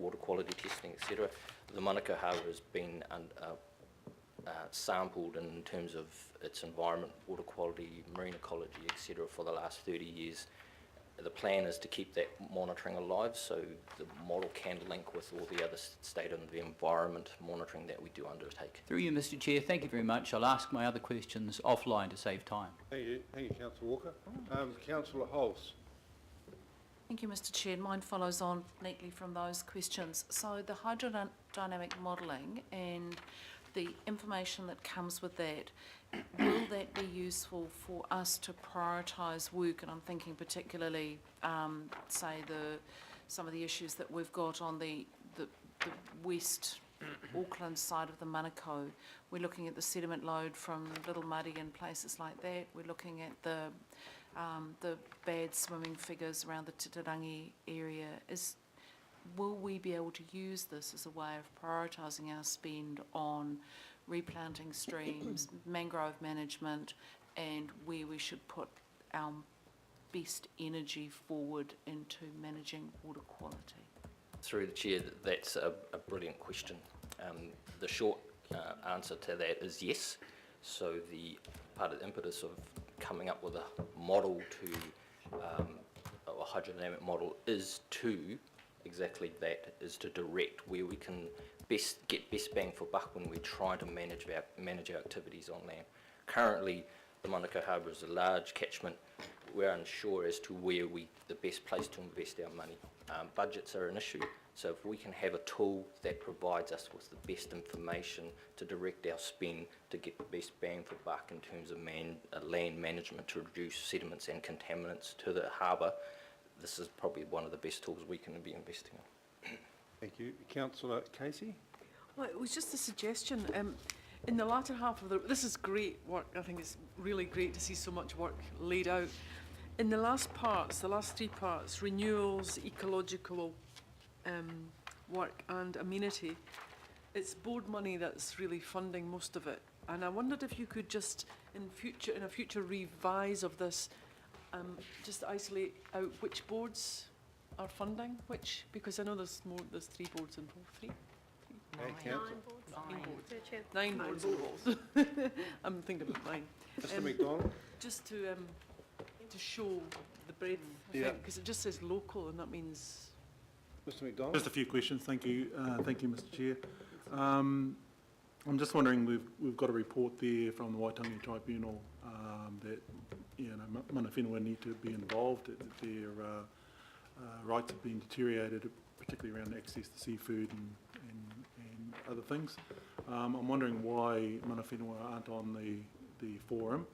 water quality testing, etc. The Manukau Harbour has been sampled in terms of its environment, water quality, marine ecology, etc. for the last 30 years. The plan is to keep that monitoring alive, so the model can link with all the other state of the environment monitoring that we do undertake. Through you, Mr. Chair, thank you very much. I'll ask my other questions offline to save time. Thank you, Councillor Walker. Councillor Holmes. Thank you, Mr. Chair. Mine follows on neatly from those questions. So the hydrodynamic modelling and the information that comes with that, will that be useful for us to prioritise work? And I'm thinking particularly, say, some of the issues that we've got on the west Auckland side of the Manukau. We're looking at the sediment load from Little Muddy and places like that. We're looking at the bad swimming figures around the Titirangi area. Will we be able to use this as a way of prioritising our spend on replanting streams, mangrove management, and where we should put our best energy forward into managing water quality? Through the Chair, that's a brilliant question. The short answer to that is yes. So the part of the impetus of coming up with a model a hydrodynamic model is to exactly that, is to direct where we can get best bang for buck when we try to manage our activities on land. Currently, the Manukau Harbour is a large catchment. We're unsure as to where the best place to invest our money. Budgets are an issue, so if we can have a tool that provides us with the best information to direct our spend to get the best bang for buck in terms of land management to reduce sediments and contaminants to the harbour, this is probably one of the best tools we can be investing in. Thank you. Councillor Casey? Well, it was just a suggestion. In the latter half of this is great work. I think it's really great to see so much work laid out. In the last three parts, renewals, ecological work and amenity, it's board money that's really funding most of it. And I wondered if you could just, in a future revise of this, just isolate out which boards are funding which, because I know there's 3 boards involved. Nine boards involved. I'm thinking about mine. Mr. McDonald? Just to show the breadth, I think, because it just says local, and that means. Mr. McDonald? Just a few questions. Thank you, Mr. Chair. I'm just wondering, we've got a report there from the Waitangi Tribunal that mana whenua need to be involved. Their rights have been deteriorated, particularly around access to seafood and other things. I'm wondering why mana whenua aren't on the forum,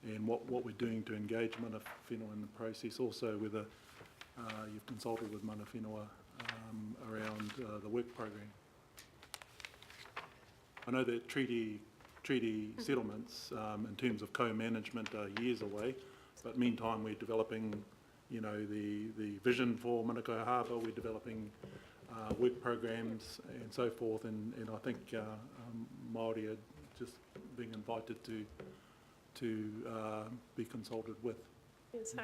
and what we're doing to engage mana whenua in the process. Also, whether you've consulted with mana whenua around the work program. I know that treaty settlements in terms of co-management are years away, but meantime we're developing, the vision for Manukau Harbour. We're developing work programs and so forth, and I think Māori are just being invited to be consulted with. And so,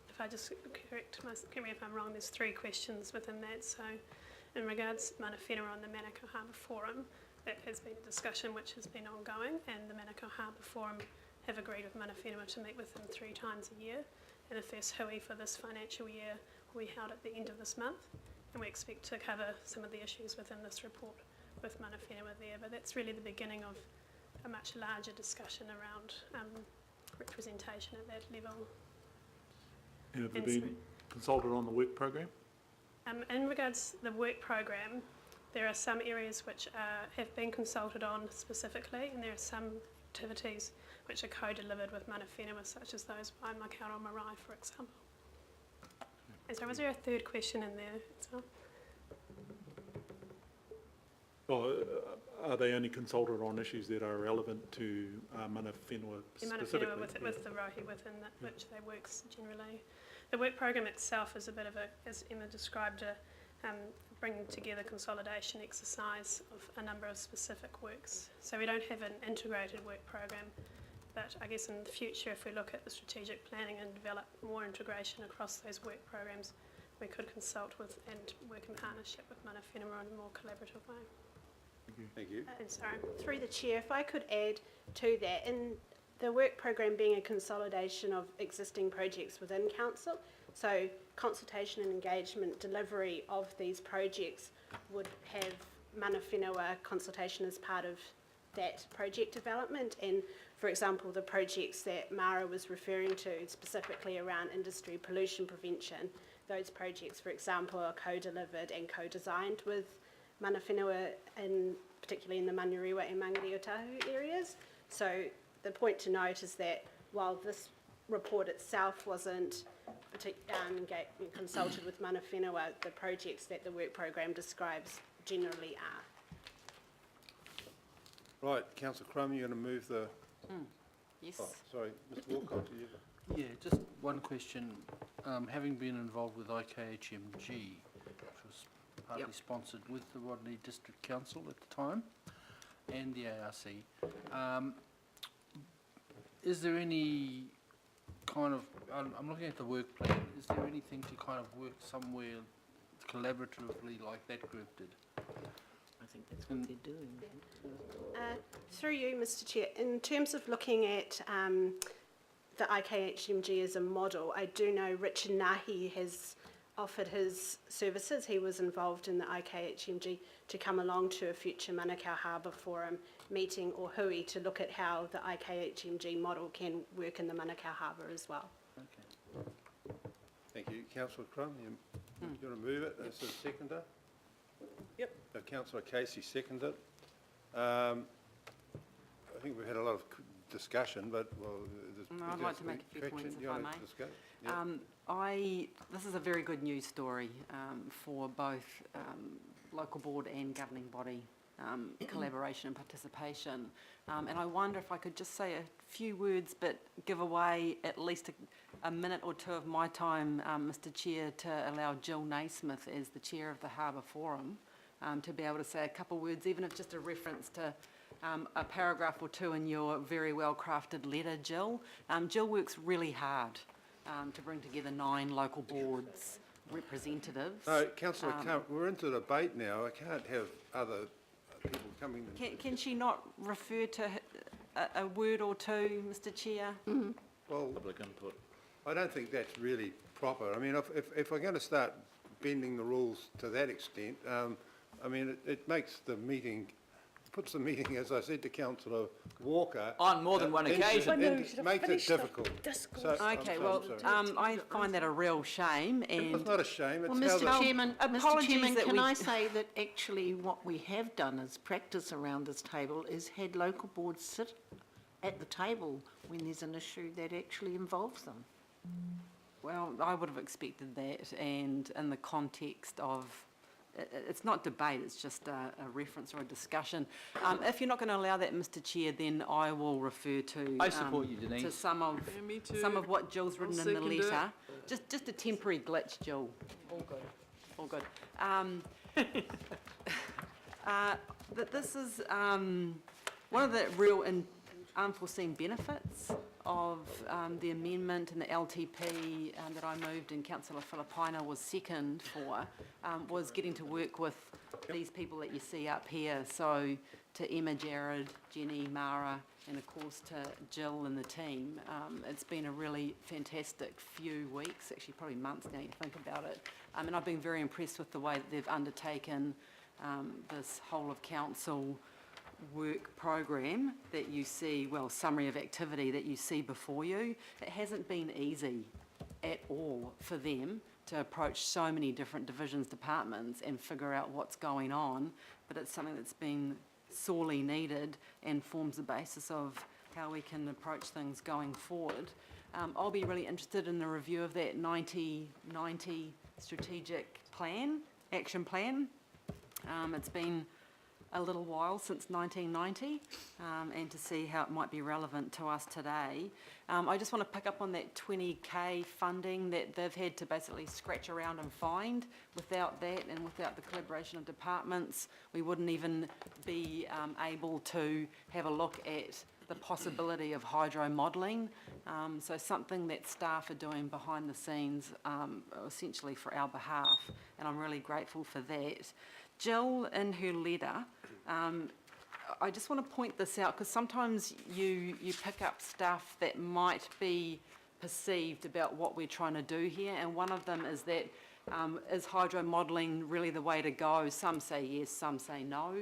if I just correct me if I'm wrong, there's 3 questions within that. So, in regards to mana whenua on the Manukau Harbour Forum, that has been a discussion which has been ongoing, and the Manukau Harbour Forum have agreed with mana whenua to meet with them 3 times a year. And the first hui for this financial year will be held at the end of this month, and we expect to cover some of the issues within this report with mana whenua there. But that's really the beginning of a much larger discussion around representation at that level. And have they been consulted on the work program? In regards to the work program, there are some areas which have been consulted on specifically, and there are some activities which are co-delivered with mana whenua, such as those by Makaurau Marae, for example. And so was there a third question in there as well? Well, are they only consulted on issues that are relevant to mana whenua specifically? Mana whenua with the rohi within that, which they works generally. The work program itself is a bit of as Emma described, bringing together consolidation exercise of a number of specific works. So we don't have an integrated work program, but I guess in the future, if we look at the strategic planning and develop more integration across those work programs, we could consult with and work in partnership with mana whenua in a more collaborative way. Thank you. And sorry, through the chair, if I could add to that, in the work program being a consolidation of existing projects within council, so consultation and engagement delivery of these projects would have mana whenua consultation as part of that project development. And for example, the projects that Mara was referring to specifically around industry pollution prevention, those projects, for example, are co-delivered and co-designed with mana whenua, particularly in the Manurewa and Mangere o Tahu areas. So the point to note is that while this report itself wasn't consulted with mana whenua, the projects that the work program describes generally are. Right, Councillor Crum, you're going to move the... Yes. Oh, sorry, Mr Walcott, to you. Yeah, just one question. Having been involved with IKHMG, which was partly sponsored with the Rodney District Council at the time, and the ARC, is there any kind of, I'm looking at the work plan, is there anything to kind of work somewhere collaboratively like that group did? I think that's what they're doing. Through you, Mr Chair, in terms of looking at the IKHMG as a model, I do know Richard Nahi has offered his services. He was involved in the IKHMG to come along to a future Manukau Harbour Forum meeting or hui to look at how the IKHMG model can work in the Manukau Harbour as well. Okay. Thank you. Councillor Crum, you want to move it as a seconder? Yep. Councillor Casey seconded it. I think we've had a lot of discussion, but, well... I'd like to make a few points, if I may. Yeah. This is a very good news story for both local board and governing body collaboration and participation. And I wonder if I could just say a few words, but give away at least a minute or two of my time, Mr Chair, to allow Jill Naismith, as the chair of the Harbour Forum, to be able to say a couple of words, even if just a reference to a paragraph or two in your very well crafted letter, Jill. Jill works really hard to bring together 9 local boards representatives. No, Councillor, we're into debate now. I can't have other people coming... Can she not refer to a word or two, Mr Chair? Well, Public input. I don't think that's really proper. I mean, if we're going to start bending the rules to that extent, I mean, it makes the meeting... puts the meeting, as I said to Councillor Walker... On more than one occasion. Makes it difficult. So, Okay, well, I find that a real shame, and It's not a shame, Well, it's how Mr the... Chairman, apologies that can we- I say that actually what we have done as practice around this table is had local boards sit at the table when there's an issue that actually involves them. well, I would have expected that, and in the context of, it's not debate, it's just a reference or a discussion. If you're not going to allow that, Mr Chair, then I will refer to... I support you, Denise. To some of, Yeah, me too. some of what Jill's written in the second it. letter. Just a temporary glitch, Jill. All good. All good. This is one of the real unforeseen benefits of the amendment and the LTP that I moved and Councillor Filipaina was second for, was getting to work with these people that you see up here. So to Emma, Jared, Jenny, Mara, and of course to Jill and the team. It's been a really fantastic few weeks, actually probably months now you think about it. And I've been very impressed with the way that they've undertaken this whole of council work program that you see, well, summary of activity that you see before you. It hasn't been easy at all for them to approach so many different divisions, departments and figure out what's going on, but it's something that's been sorely needed and forms the basis of how we can approach things going forward. I'll be really interested in the review of that 90/90 strategic plan, action plan. It's been a little while since 1990, and to see how it might be relevant to us today. I just want to pick up on that 20K funding that they've had to basically scratch around and find. Without that and without the collaboration of departments, we wouldn't even be able to have a look at the possibility of hydro modelling, so something that staff are doing behind the scenes, essentially for our behalf, and I'm really grateful for that. Jill, in her letter, I just want to point this out because sometimes you pick up stuff that might be perceived about what we're trying to do here, and one of them is that is hydro modelling really the way to go? Some say yes, some say no.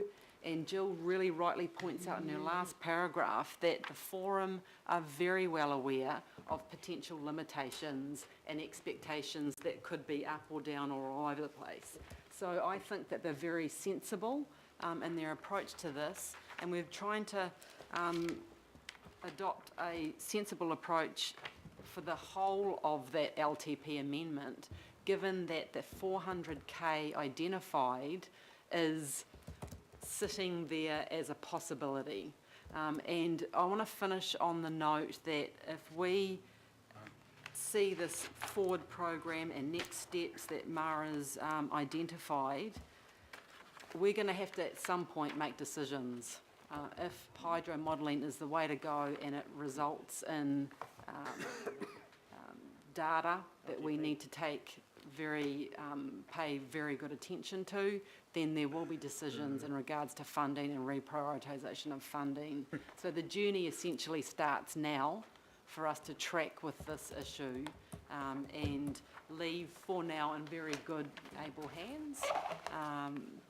And Jill really rightly points out in her last paragraph that the forum are very well aware of potential limitations and expectations that could be up or down or all over the place. So I think that they're very sensible in their approach to this, and we're trying to adopt a sensible approach for the whole of that LTP amendment, given that the 400k identified is sitting there as a possibility. And I want to finish on the note that if we see this forward program and next steps that Mara's identified, we're going to have to at some point make decisions. If hydro modelling is the way to go and it results in data that we need to pay very good attention to, then there will be decisions in regards to funding and reprioritisation of funding. So the journey essentially starts now for us to track with this issue and leave for now in very good, able hands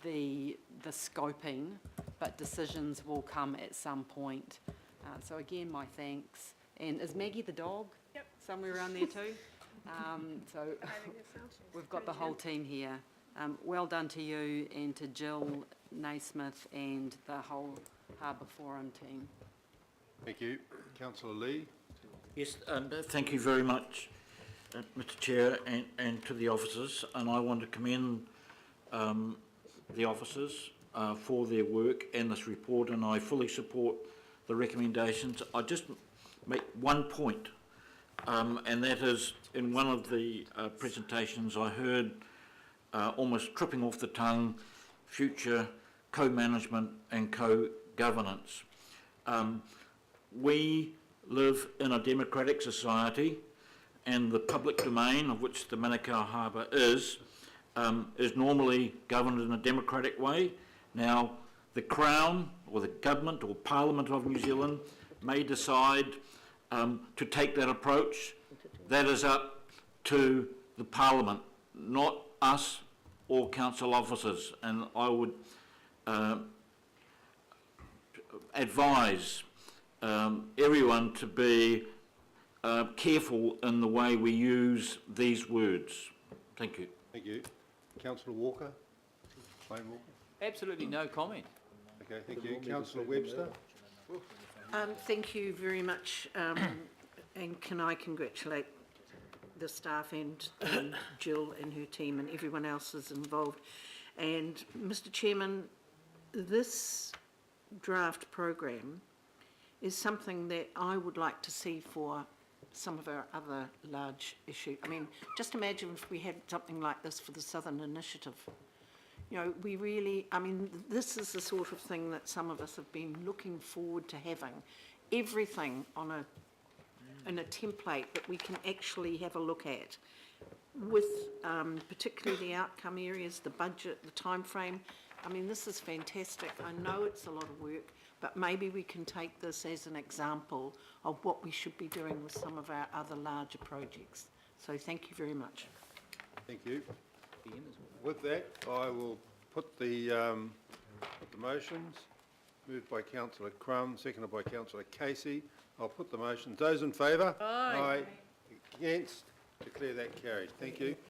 the scoping, but decisions will come at some point. So again, my thanks. And is Maggie the dog? Yep. Somewhere around there too? So we've got the whole team here. Well done to you and to Jill Naismith and the whole Harbour Forum team. Thank you. Councillor Lee. Yes, and thank you very much, Mr Chair, and to the officers. And I want to commend the officers for their work and this report, and I fully support the recommendations. I just make one point, and that is in one of the presentations I heard almost tripping off the tongue, future co-management and co-governance. We live in a democratic society, and the public domain, of which the Manukau Harbour is normally governed in a democratic way. Now, the Crown or the government or Parliament of New Zealand may decide to take that approach. That is up to the Parliament, not us or council officers, and I would advise everyone to be careful in the way we use these words. Thank you. Thank you. Councillor Walker. Wayne Walker. Absolutely no comment. Okay, thank you. Councillor Webster. Thank you very much, and can I congratulate the staff and Jill and her team and everyone else is involved. And Mr Chairman, this draft program is something that I would like to see for some of our other large issues. I mean, just imagine if we had something like this for the Southern Initiative. You know, we really, I mean, this is the sort of thing that some of us have been looking forward to having. Everything on in a template that we can actually have a look at with particularly the outcome areas, the budget, the time frame. I mean, this is fantastic. I know it's a lot of work, but maybe we can take this as an example of what we should be doing with some of our other larger projects. So thank you very much. Thank you. With that, I will put the motions, moved by Councillor Crum, seconded by Councillor Casey. I'll put the motions. Those in favour? Aye. Aye. Against? Declare that carried. Thank you.